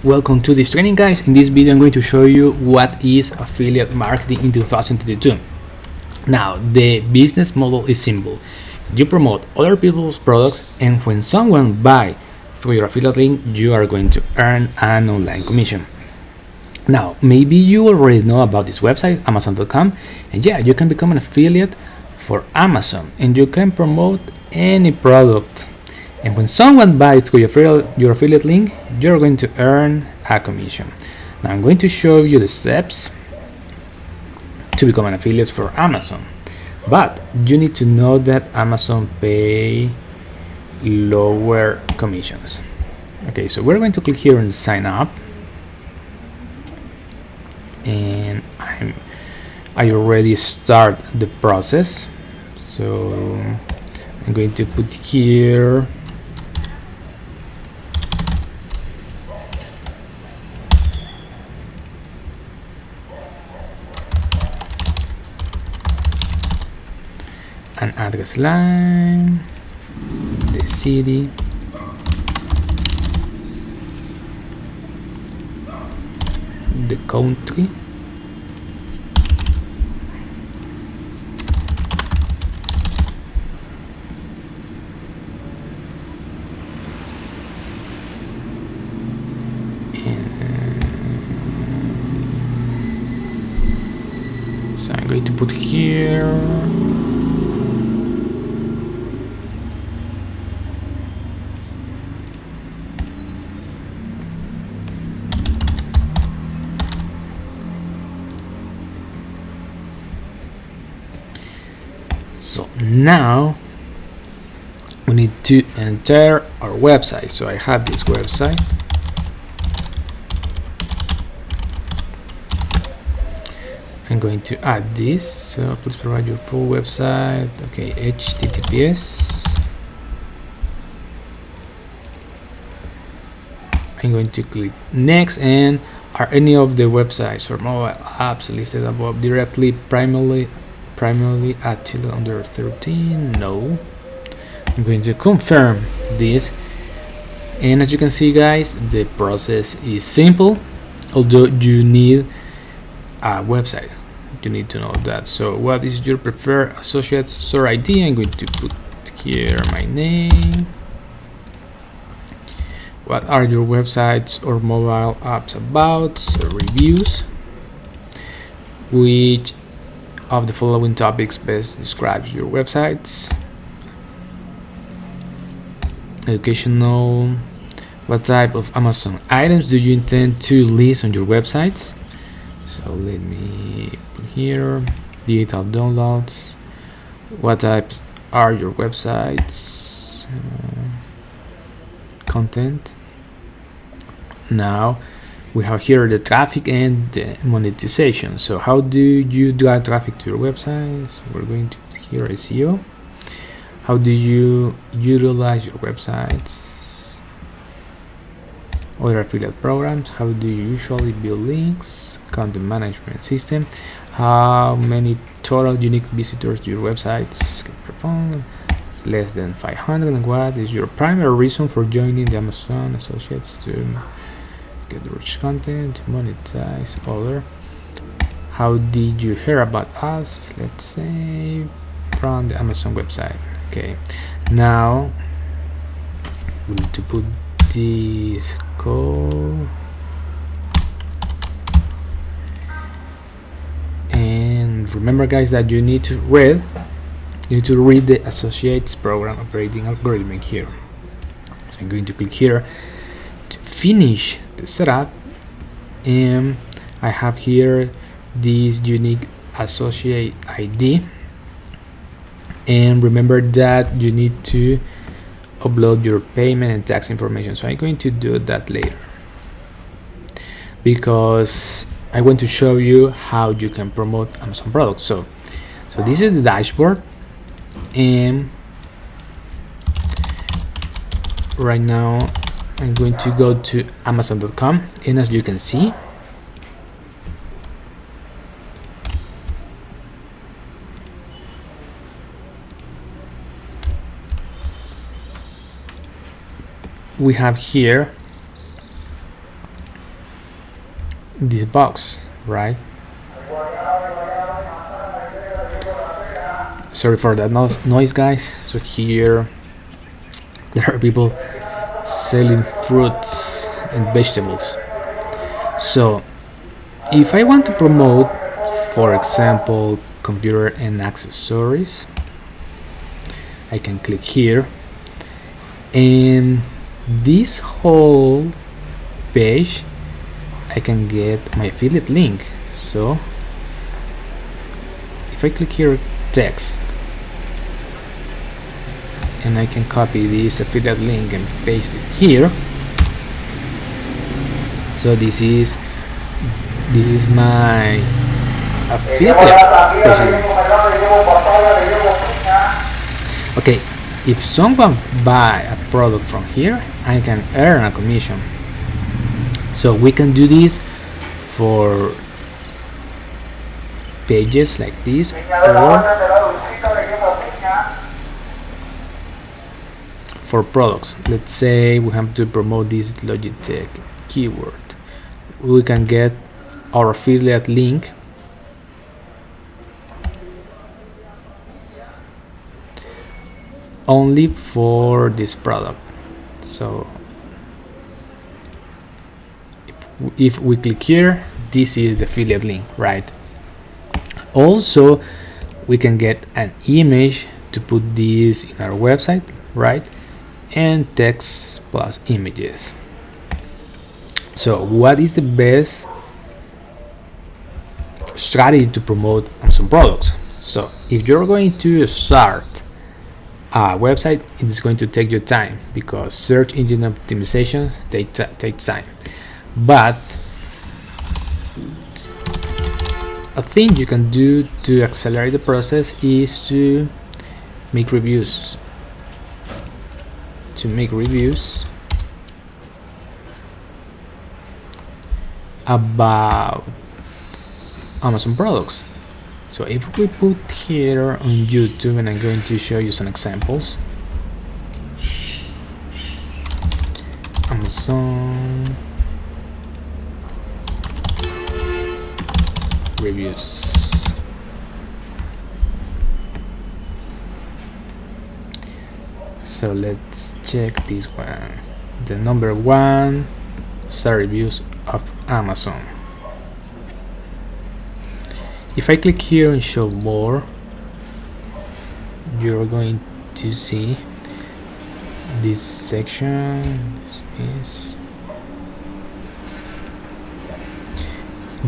Welcome to this training, guys. In this video I'm going to show you what is affiliate marketing in 2022. Now, the business model is simple. You promote other people's products, and when someone buys through your affiliate link, you are going to earn an online commission. Now, maybe you already know about this website, amazon.com, and yeah, you can become an affiliate for Amazon and you can promote any product. And when someone buys through your affiliate link, you're going to earn a commission. Now I'm going to show you the steps to become an affiliate for Amazon. But you need to know that Amazon pay lower commissions. Okay, so we're going to click here and sign up. And I already start the process. So I'm going to put here an address line, the city, the country, and so I'm going to put here So now we need to enter our website. So I have this website. I'm going to add this. So please provide your full website. Okay, HTTPS. I'm going to click next. And are any of the websites or mobile apps listed above directly primarily at children under 13? No. I'm going to confirm this, and as you can see, guys, the process is simple, although you need a website. You need to know that. So what is your preferred associate store ID? I'm going to put here my name. What are your websites or mobile apps about? So reviews. Which of the following topics best describes your websites? Educational. What type of Amazon items do you intend to list on your websites? So let me put here digital downloads. What types are your websites? Content. Now we have here the traffic and the monetization. So how do you drive traffic to your website? So we're going to here SEO. How do you utilize your websites? Other affiliate programs. How do you usually build links? Content management system. How many total unique visitors to your websites can perform? It's less than 500. And what is your primary reason for joining the Amazon Associates to get rich content, monetize other? How did you hear about us? Let's say from the Amazon website. Okay, now we need to put this code, and remember, guys, that you need to read the Associates Program Operating Algorithm here. So I'm going to click here to finish the setup, and I have here this unique associate ID, and remember that you need to upload your payment and tax information. So I'm going to do that later because I want to show you how you can promote Amazon products. So this is the dashboard, and right now I'm going to go to amazon.com, and as you can see, we have here this box, right? Sorry for that noise, guys. So here there are people selling fruits and vegetables. So if I want to promote, for example, computer and accessories, I can click here, and this whole page I can get my affiliate link. So if I click here, text, and I can copy this affiliate link and paste it here. So this is my affiliate page. Okay, if someone buy a product from here, I can earn a commission. So we can do this for pages like this, or for products. Let's say we have to promote this Logitech keyword. We can get our affiliate link only for this product. So if we click here, this is the affiliate link, right? Also, we can get an image to put this in our website, right? And text plus images. So what is the best strategy to promote Amazon products? So if you're going to start a website, it's going to take your time because search engine optimization takes time. But a thing you can do to accelerate the process is to make reviews. About Amazon products. So if we put here on YouTube, and I'm going to show you some examples. Amazon reviews. So let's check this one. The number 1 star reviews of Amazon. If I click here and show more, you're going to see this section.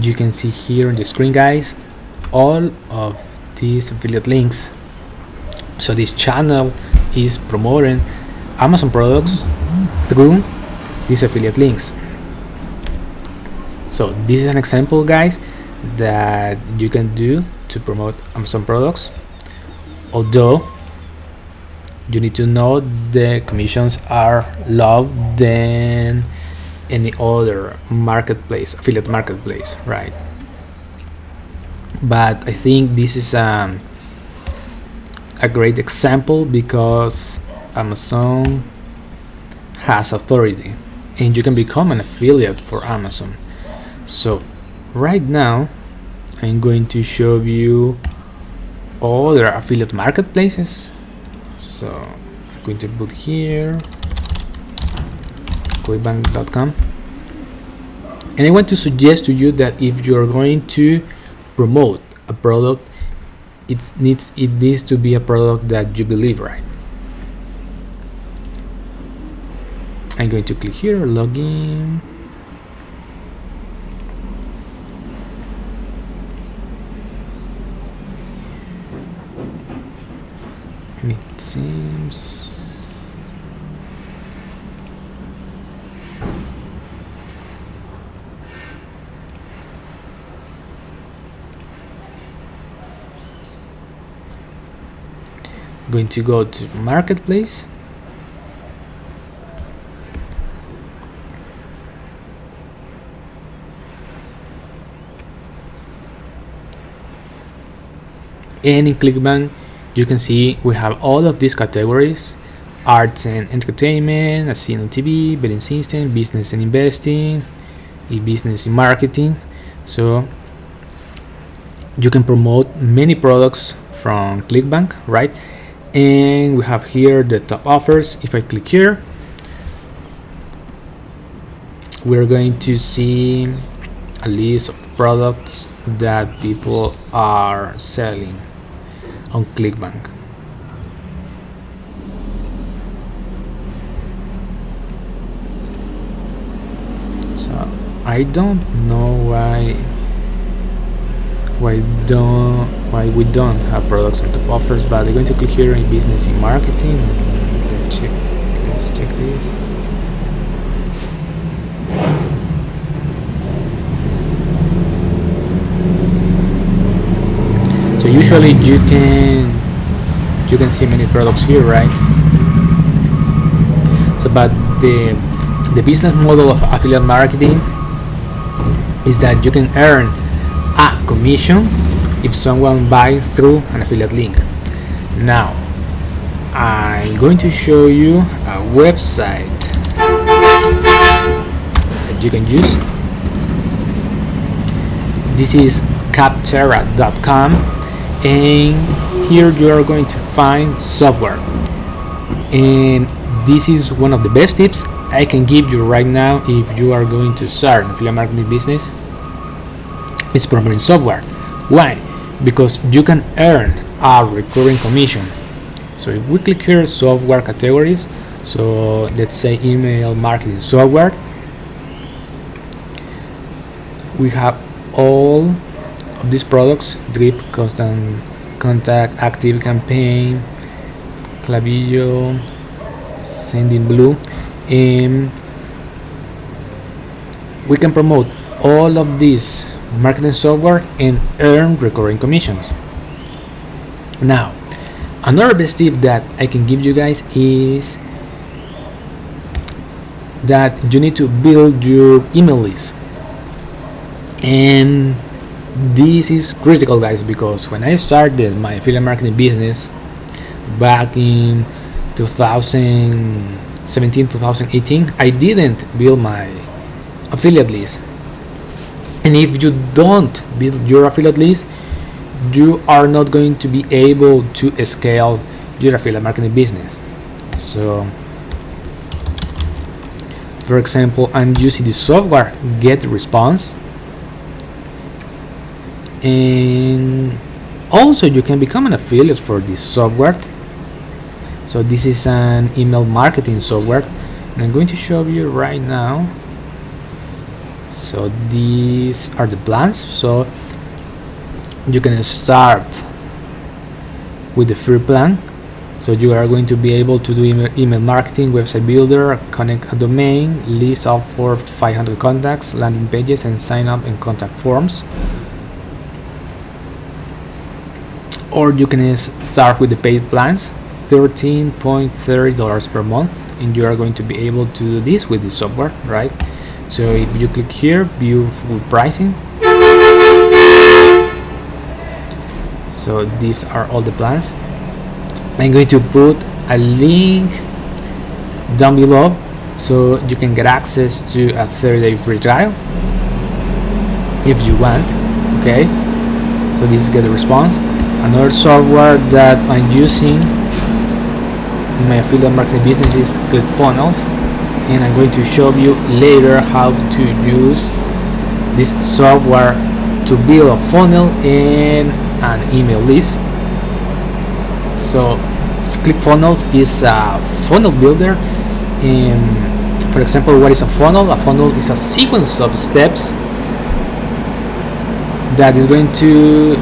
You can see here on the screen, guys, all of these affiliate links. So this channel is promoting Amazon products through these affiliate links. So this is an example, guys, that you can do to promote Amazon products, although you need to know the commissions are lower than any other marketplace, affiliate marketplace, right? But I think this is a great example because Amazon has authority and you can become an affiliate for Amazon. So right now I'm going to show you other affiliate marketplaces. So I'm going to put here quickbank.com, and I want to suggest to you that if you're going to promote a product, it needs to be a product that you believe, right? I'm going to click here, login. And it seems going to go to marketplace, and in ClickBank you can see we have all of these categories: arts and entertainment, casino TV, betting system, business and investing, e-business in marketing. So you can promote many products from Clickbank, right? And we have here the top offers. If I click here, we're going to see a list of products that people are selling on Clickbank. So I don't know why we don't have products on top offers, but I'm going to click here in business in marketing. Let's check this. So usually you can see many products here, right? So but the business model of affiliate marketing is that you can earn a commission if someone buys through an affiliate link. Now I'm going to show you a website that you can use. This is capterra.com, and here you are going to find software, and this is one of the best tips I can give you right now if you are going to start an affiliate marketing business. It's promoting software. Why? Because you can earn a recurring commission. So if we click here software categories, so let's say email marketing software, we have all of these products: Drip, Constant Contact, Active Campaign, Clavillo, Sending Blue, and we can promote all of these marketing software and earn recurring commissions. Now, another best tip that I can give you guys is that you need to build your email list. And this is critical, guys, because when I started my affiliate marketing business back in 2017, 2018, I didn't build my affiliate list. And if you don't build your affiliate list, you are not going to be able to scale your affiliate marketing business. So for example, I'm using the software GetResponse, and also you can become an affiliate for this software. So this is an email marketing software, and I'm going to show you right now. So these are the plans. So you can start with the free plan. So you are going to be able to do email marketing, website builder, connect a domain, list of for 500 contacts, landing pages, and sign up and contact forms. Or you can start with the paid plans, $13.30 per month, and you are going to be able to do this with the software, right? So if you click here, view full pricing. So these are all the plans. I'm going to put a link down below so you can get access to a 30-day free trial if you want. Okay, so this is GetResponse. Another software that I'm using in my affiliate marketing business is ClickFunnels, and I'm going to show you later how to use this software to build a funnel and an email list. So ClickFunnels is a funnel builder. And for example, what is a funnel? A funnel is a sequence of steps that is going to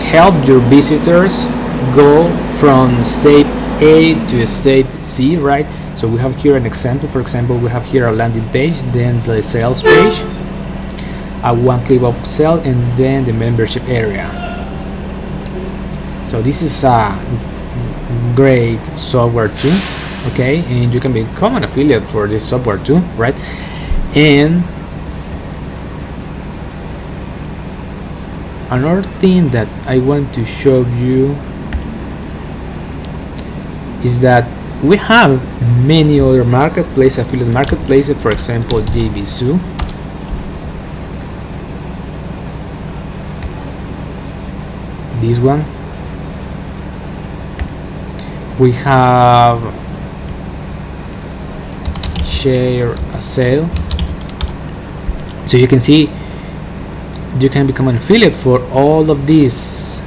help your visitors go from step A to step C, right? So we have here an example. For example, we have here a landing page, then the sales page, a one-click upsell, and then the membership area. So this is a great software too, okay? And you can become an affiliate for this software too, right? And another thing that I want to show you is that we have many other marketplaces, affiliate marketplaces, for example JVZoo. this one. We have share a sale, so you can see you can become an affiliate for all of these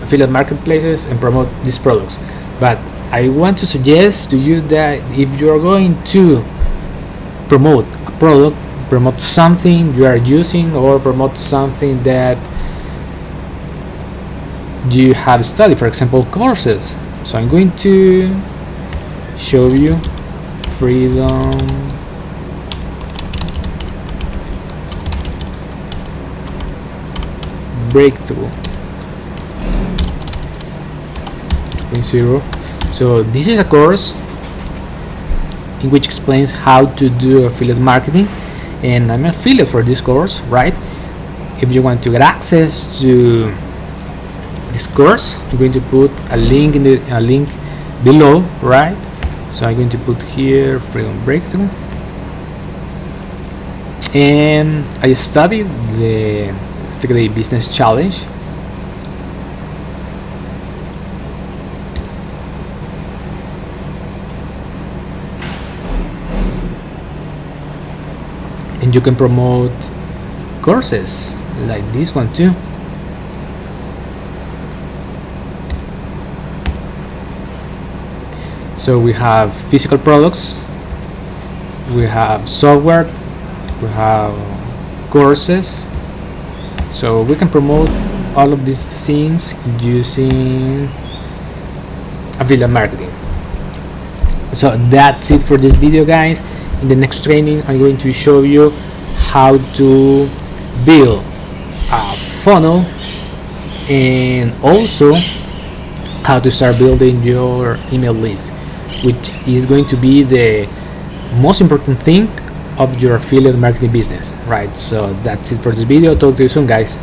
affiliate marketplaces and promote these products. But I want to suggest to you that if you are going to promote a product, promote something you are using, or promote something that you have studied, for example courses. So I'm going to show you freedom breakthrough 2.0. So this is a course in which explains how to do affiliate marketing, and I'm an affiliate for this course, right? If you want to get access to this course, I'm going to put a link below, right? So I'm going to put here freedom breakthrough, and I studied the 3-day business challenge. And you can promote courses like this one too. So we have physical products, we have software, we have courses. So we can promote all of these things using affiliate marketing. So that's it for this video, guys. In the next training, I'm going to show you how to build a funnel, and also how to start building your email list, which is going to be the most important thing of your affiliate marketing business, right? So that's it for this video. Talk to you soon, guys.